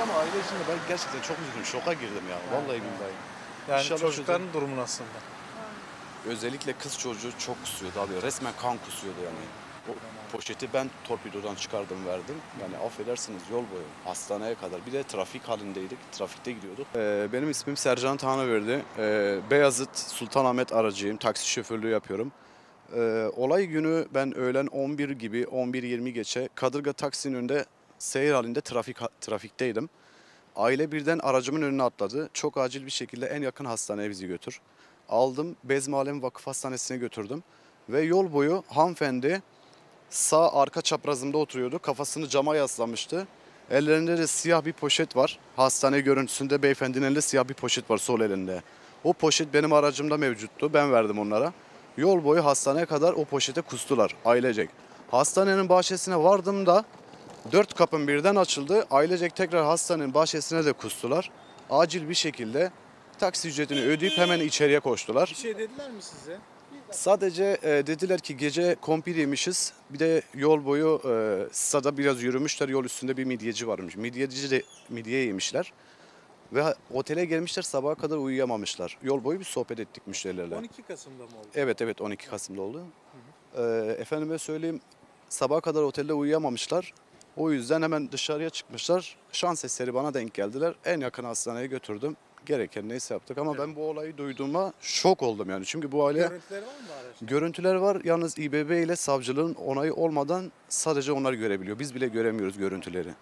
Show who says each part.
Speaker 1: ama aile içinde ben gerçekten çok üzüldüm. Şoka girdim ya. Vallahi billahi.
Speaker 2: Yani
Speaker 1: İnşallah
Speaker 2: çocukların durumu nasıl?
Speaker 1: özellikle kız çocuğu çok kusuyordu abi. Resmen kan kusuyordu yani. O poşeti ben torpidodan çıkardım verdim. Yani affedersiniz yol boyu hastaneye kadar. Bir de trafik halindeydik. Trafikte gidiyorduk. Benim ismim Sercan Tanrıverdi. Beyazıt Sultanahmet aracıyım. Taksi şoförlüğü yapıyorum. Olay günü ben öğlen 11 gibi 11:20 geçe Kadırga taksinin önünde seyir halinde trafikteydim. Aile birden aracımın önüne atladı. Çok acil bir şekilde en yakın hastaneye bizi götür. Aldım, Bezmi Alem Vakıf Hastanesi'ne götürdüm. Ve yol boyu hanımefendi sağ arka çaprazımda oturuyordu. Kafasını cama yaslamıştı. Ellerinde de siyah bir poşet var. Hastane görüntüsünde beyefendinin elinde siyah bir poşet var sol elinde. O poşet benim aracımda mevcuttu. Ben verdim onlara. Yol boyu hastaneye kadar o poşete kustular ailecek. Hastanenin bahçesine vardığımda 4 kapım birden açıldı. Ailecek tekrar hastanenin bahçesine de kustular. Acil bir şekilde taksi ücretini ödeyip hemen içeriye koştular.
Speaker 2: Bir şey dediler mi size?
Speaker 1: Sadece dediler ki gece kumpir yemişiz. Bir de yol boyu stada biraz yürümüşler. Yol üstünde bir midyeci varmış. Midyeci de midye yemişler. Ve otele gelmişler, sabaha kadar uyuyamamışlar. Yol boyu bir sohbet ettik müşterilerle.
Speaker 2: 12 Kasım'da mı oldu?
Speaker 1: Evet 12 Kasım'da oldu. Efendime söyleyeyim, sabaha kadar otelde uyuyamamışlar. O yüzden hemen dışarıya çıkmışlar. Şans eseri bana denk geldiler. En yakın hastaneye götürdüm. Gereken neyse yaptık ama ben bu olayı duyduğuma şok oldum yani. Çünkü bu aile
Speaker 2: Görüntüleri var mı araçta?
Speaker 1: görüntüler var. Yalnız İBB ile savcılığın onayı olmadan sadece onlar görebiliyor. Biz bile göremiyoruz görüntüleri.